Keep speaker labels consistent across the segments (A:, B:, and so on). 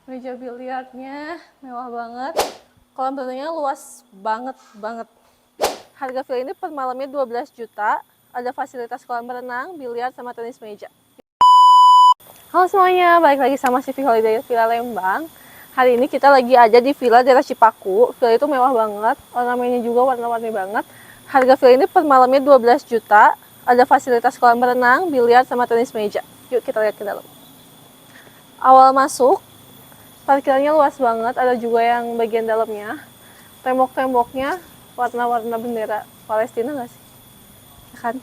A: Meja biliarnya mewah banget. Kolam renangnya luas banget. Harga villa ini per malamnya 12 juta. Ada fasilitas kolam renang, biliar, sama tenis meja. Halo semuanya, balik lagi sama Sivi Holiday Villa Lembang. Hari ini kita lagi ada di villa daerah Cipaku. Villa itu mewah banget, ornamennya juga warna-warni banget. Harga villa ini per malamnya 12 juta. Ada fasilitas kolam renang, biliar, sama tenis meja. Yuk kita lihat ke dalam. Awal masuk, parkirnya luas banget, ada juga yang bagian dalamnya. Tembok-temboknya warna-warna bendera Palestina nggak sih? Ya kan?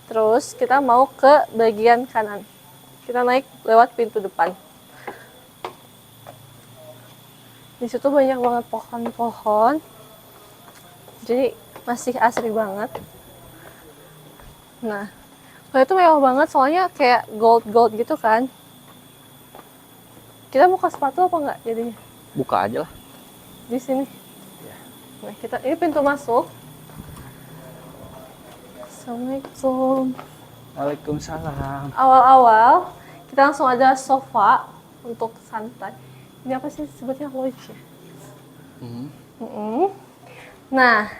A: Terus kita mau ke bagian kanan. Kita naik lewat pintu depan. Di situ banyak banget pohon-pohon. Jadi masih asri banget. Nah, kalau itu mewah banget soalnya kayak gold gitu kan. Kita buka sepatu apa enggak jadinya?
B: Buka aja lah.
A: Di sini. Nah, ini pintu masuk. Assalamualaikum.
B: Waalaikumsalam.
A: Awal-awal kita langsung ada sofa untuk santai. Ini apa sih sebutnya, lounge ya? Nah,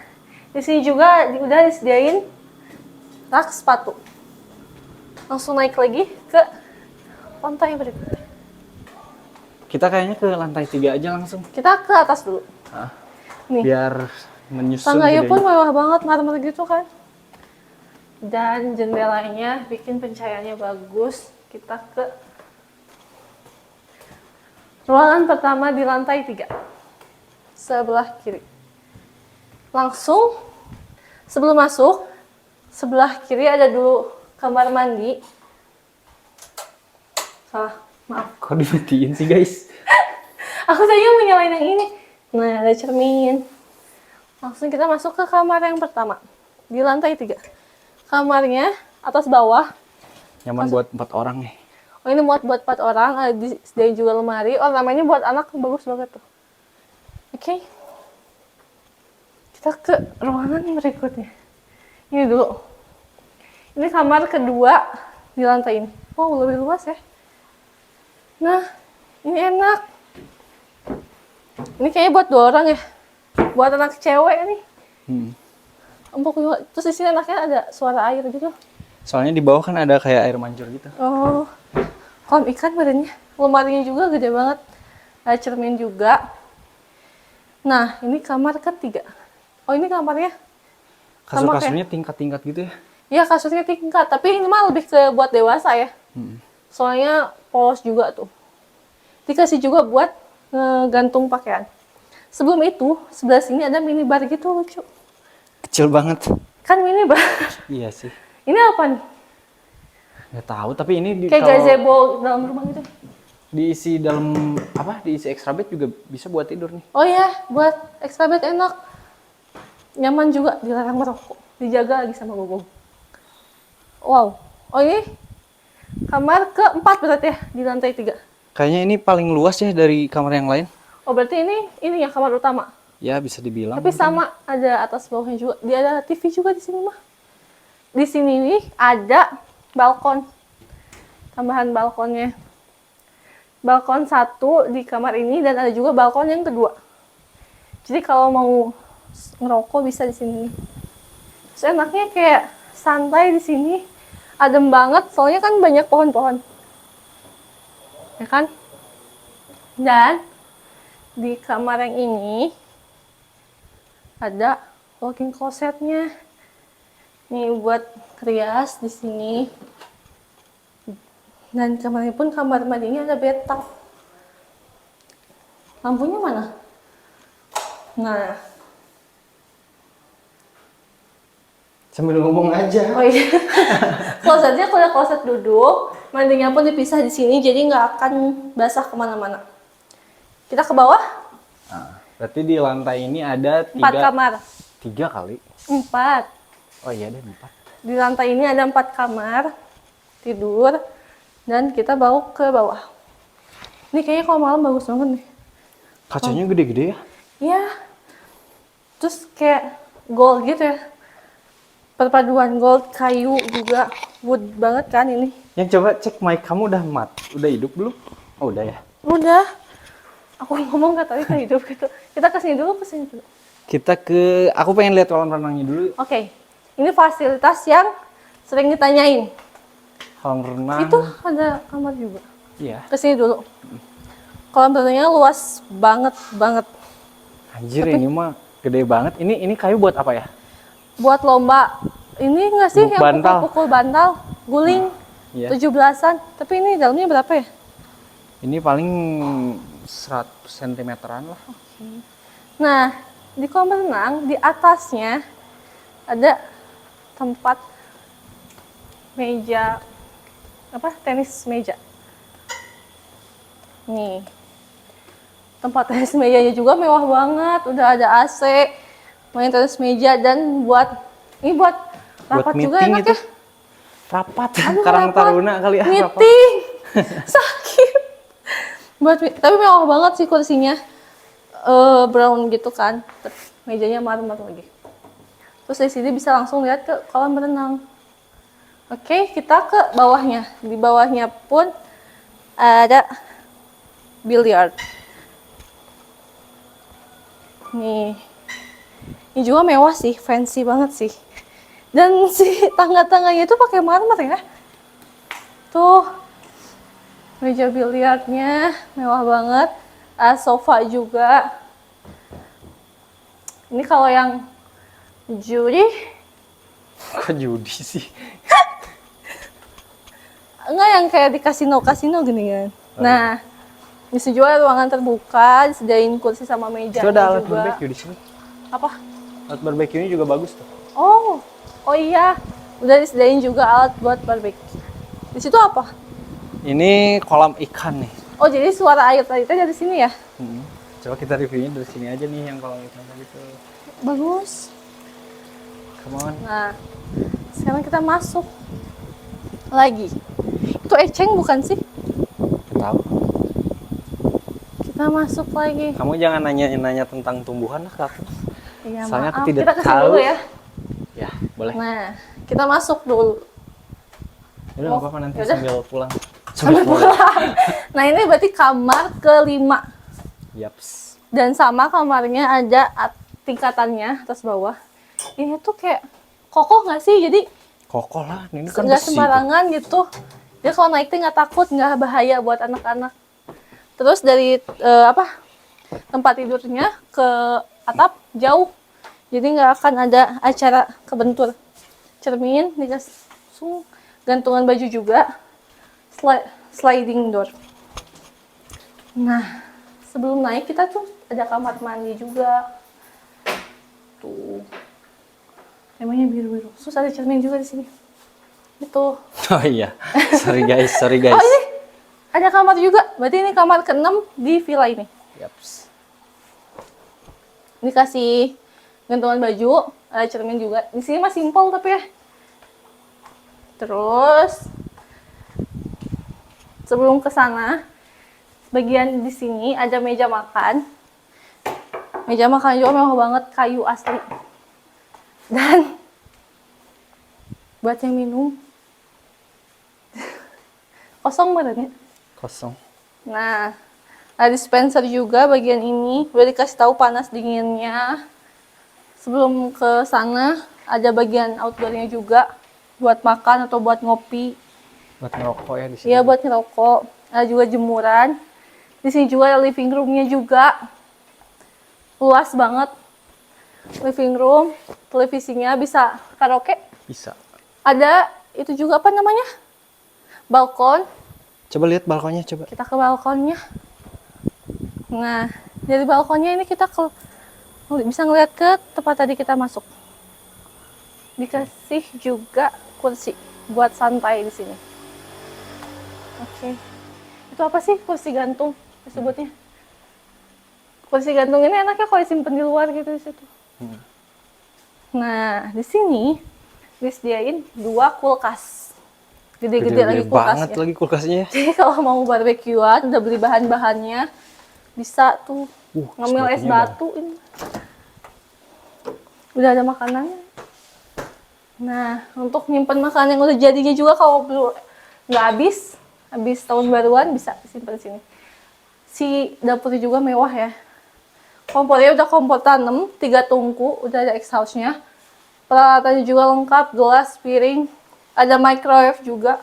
A: di sini juga udah disediain rak sepatu. Langsung naik lagi ke lantai berikutnya.
B: Kita kayaknya ke lantai 3 aja langsung.
A: Kita ke atas dulu. Nih.
B: Biar menyusun.
A: Tangganya pun mewah banget, marmer gitu kan. Dan jendelanya bikin pencahayaannya bagus. Kita ke ruangan pertama di lantai 3. Sebelah kiri. Langsung sebelum masuk, sebelah kiri ada dulu kamar mandi. Salah, maaf.
B: Kok dimatiin sih guys?
A: Aku tadi mau nyalain yang ini. Nah, ada cermin. Langsung kita masuk ke kamar yang pertama. Di lantai 3. Kamarnya atas bawah.
B: Nyaman buat 4 orang nih.
A: Oh, ini buat 4 orang. Ada disediain juga lemari. Ornamennya buat anak bagus banget tuh. Oke. Kita ke ruangan berikutnya. Ini dulu. Ini kamar kedua di lantai ini. Wow, lebih luas ya. Nah, ini enak. Ini kayaknya buat 2 orang ya. Buat anak cewek nih. Empuk juga. Terus di sini anaknya ada suara air gitu.
B: Soalnya di bawah kan ada kayak air mancur gitu.
A: Oh, kolam ikan badannya. Lemarinya juga gede banget. Ada cermin juga. Nah, ini kamar ketiga. Oh, ini kamarnya.
B: Kasur-kasurnya tingkat-tingkat gitu ya?
A: Iya, kasurnya tingkat. Tapi ini mah lebih ke buat dewasa ya. Soalnya polos juga tuh. Dikasih juga buat ngegantung pakaian. Sebelum itu, sebelah sini ada minibar gitu lucu.
B: Kecil banget.
A: Kan minibar.
B: Iya sih.
A: Ini apa nih?
B: Nggak tahu, tapi ini
A: Kayak gazebo dalam rumah gitu.
B: diisi dalam apa? Diisi extra bed juga bisa buat tidur nih.
A: Oh iya, buat extra bed enak. Nyaman juga, dilarang merokok. Dijaga lagi sama Gogong. Wow. Oh ini kamar keempat berarti ya, di lantai 3.
B: Kayaknya ini paling luas ya dari kamar yang lain.
A: Oh berarti ini ya kamar utama.
B: Ya bisa dibilang.
A: Tapi sama ada atas bawahnya juga. Dia ada TV juga di sini mah. Di sini nih ada balkon. Tambahan balkonnya. Balkon 1 di kamar ini dan ada juga balkon yang kedua. Jadi kalau mau ngerokok bisa di sini. Terus enaknya kayak santai di sini. Adem banget, soalnya kan banyak pohon-pohon. Ya kan? Dan di kamar yang ini ada walk-in closetnya. Nih buat rias di sini. Dan kamarnya pun kamar mandinya ada bathtub. Lampunya mana? Nah.
B: Sambil ngomong aja.
A: Oh iya. Klosetnya kalau kloset duduk, mandinya pun dipisah di sini, jadi nggak akan basah kemana-mana. Kita ke bawah.
B: Nah, berarti di lantai ini ada
A: 4 kamar.
B: 3 kali.
A: 4.
B: Oh iya ada 4.
A: Di lantai ini ada 4 kamar tidur dan kita bawa ke bawah. Ini kayaknya kalau malam bagus banget nih.
B: Kacanya gede-gede ya?
A: Iya. Terus kayak gold gitu ya. Perpaduan gold, kayu juga, wood banget kan ini.
B: Yang coba cek mic kamu udah hidup belum? Oh udah ya?
A: Udah. Aku ngomong nggak tahu kita hidup gitu. Kita kesini dulu, kesini dulu.
B: Aku pengen lihat kolam renangnya dulu.
A: Oke, ini fasilitas yang sering ditanyain.
B: Kolam renang.
A: Itu ada kamar juga.
B: Iya.
A: Kesini dulu. Kolam renangnya luas banget banget.
B: Anjir, ini mah gede banget. Ini kayu buat apa ya?
A: Buat lomba. Ini nggak sih
B: Buk
A: yang
B: bantal.
A: pukul-pukul bantal, guling,
B: Iya.
A: 17-an. Tapi ini dalamnya berapa ya?
B: Ini paling 100 cm-an lah.
A: Nah, di kolam renang di atasnya ada tempat meja tenis meja. Nih. Tempat tenis mejanya juga mewah banget, udah ada AC, main tenis meja dan buat rapat juga
B: meeting
A: enak
B: itu.
A: ya.
B: Rapat.
A: Aduh,
B: Karang
A: rapat.
B: Taruna kali ya. Rapat.
A: Meeting. Sakit. Tapi mewah banget sih kursinya. Brown gitu kan. Mejanya marmer lagi. Terus dari sini bisa langsung lihat ke kolam renang. Oke, kita ke bawahnya. Di bawahnya pun ada biliar. Nih. Ini juga mewah sih, fancy banget sih. Dan si tangga-tangganya itu pakai marmer ya. Tuh. Meja biliarnya mewah banget. Sofa juga. Ini kalau yang juri,
B: Kok judi sih?
A: enggak yang kayak di kasino-kasino gini kan. Nah, di sini juga ruangan terbuka, disediain kursi sama meja
B: Itu ada alat
A: juga.
B: barbecue di sini.
A: Apa?
B: Alat barbecue ini juga bagus tuh.
A: Oh iya, udah disediain juga alat buat barbecue. Di situ apa?
B: Ini kolam ikan nih.
A: Oh, jadi suara air tadi dari sini ya?
B: Coba kita reviewnya dari sini aja nih yang kolam ikan tadi tuh.
A: Bagus.
B: Come on.
A: Nah, sekarang kita masuk lagi. Itu eceng bukan sih?
B: Tahu.
A: Kita masuk lagi.
B: Kamu jangan nanya tentang tumbuhan lah ke aku.
A: Iya,
B: Soalnya aku
A: maaf.
B: tidak
A: Kita kesini
B: tahu.
A: dulu ya.
B: Ya, boleh.
A: Nah, kita masuk dulu.
B: Udah nggak apa-apa nanti
A: Yaudah.
B: sambil pulang.
A: Sampai pulang. Nah, ini berarti kamar kelima.
B: Yaps.
A: Dan sama kamarnya ada tingkatannya atas bawah. Ini tuh kayak kokoh nggak sih? Jadi
B: Kokoh lah, ini kan
A: nggak
B: besi.
A: sembarangan gitu. Dia kalau naik tuh nggak takut, nggak bahaya buat anak-anak. Terus dari tempat tidurnya ke atap jauh. Jadi nggak akan ada acara kebentur. Cermin, dikasih gantungan baju juga. Sliding door. Nah, sebelum naik kita tuh ada kamar mandi juga. Tuh. Temanya biru-biru. Terus ada cermin juga di sini. Itu.
B: Oh iya, sorry guys.
A: Oh, ini ada kamar juga. Berarti ini kamar ke-6 di villa ini.
B: Yaps.
A: Ini kasih gantungan baju, ada cermin juga. Di sini mah simpel tapi ya. Terus sebelum ke sana, bagian di sini ada meja makan. Meja makan juga mewah banget, kayu asli. Dan buat yang minum kosong badannya.
B: Kosong.
A: Nah, ada dispenser juga bagian ini. Udah dikasih tahu panas dinginnya. Sebelum ke sana ada bagian outdoornya juga buat makan atau buat ngopi.
B: Buat ngerokok ya di sini.
A: Iya, buat ngerokok. Ada juga jemuran. Di sini juga ada living roomnya juga. Luas banget. Living room, televisinya bisa karaoke.
B: Bisa.
A: Ada itu juga apa namanya? Balkon.
B: Coba lihat balkonnya, coba.
A: Kita ke balkonnya. Nah, dari balkonnya ini kita bisa ngeliat ke tempat tadi kita masuk. Dikasih juga kursi buat santai di sini. Oke. Itu apa sih kursi gantung disebutnya? Kursi gantung ini enaknya kalau disimpan di luar gitu di situ. Nah, di sini disediain 2 kulkas. Gede-gede lagi
B: banget
A: kulkasnya.
B: lagi kulkasnya ya.
A: Jadi kalau mau barbekyuan, udah beli bahan-bahannya, bisa tuh ngambil es
B: sebatunya
A: batu ini. Udah ada makanannya. Nah, untuk nyimpen makanan yang udah jadinya juga kalau belum nggak habis tahun baruan bisa simpan di sini. Si dapurnya juga mewah ya. Kompornya udah kompor tanam, 3 tungku, udah ada exhaust-nya. Peralatannya juga lengkap, gelas, piring, ada microwave juga.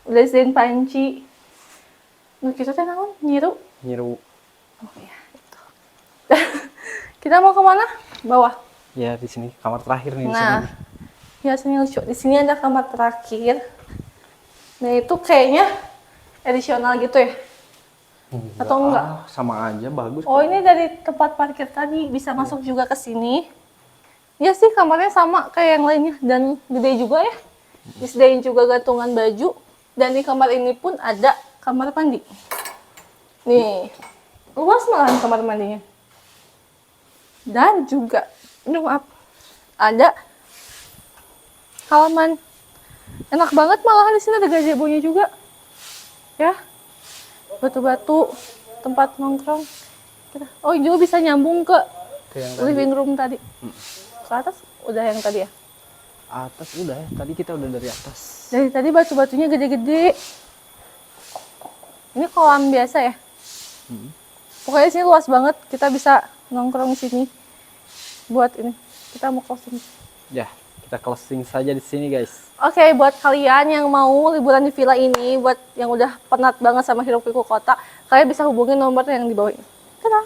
A: Udah disediain panci. Nah, kita teh naon? Nyiru.
B: Nyiru.
A: Oh iya, itu. Kita mau kemana? Bawah.
B: Ya di sini kamar terakhir nih di sini.
A: Nah, ya sini lucu. Di sini ada kamar terakhir. Nah, itu kayaknya edisional gitu ya? Atau enggak?
B: Ah, sama aja bagus.
A: Oh, ini dari tempat parkir tadi bisa masuk juga ke sini. Ya sih, kamarnya sama kayak yang lainnya dan gede juga ya. Disediain juga gantungan baju dan di kamar ini pun ada kamar mandi. Nih, luas malahan kamar mandinya. Dan juga, ini maaf, ada halaman. Enak banget malahan di sini ada gazebo-nya juga. Ya. Batu-batu, tempat nongkrong. Oh, juga bisa nyambung ke
B: Kayak yang
A: living room tadi. Ke atas udah yang tadi ya.
B: atas udah ya. Tadi kita udah dari atas.
A: Dari tadi batu-batunya gede-gede. Ini kolam biasa ya. Pokoknya sini luas banget. Kita bisa nongkrong di sini. Buat ini. Kita mau closing.
B: Ya, kita closing saja di sini guys.
A: Oke, buat kalian yang mau liburan di villa ini, buat yang udah penat banget sama hiruk pikuk kota, kalian bisa hubungin nomor yang di bawah ini. Dadah!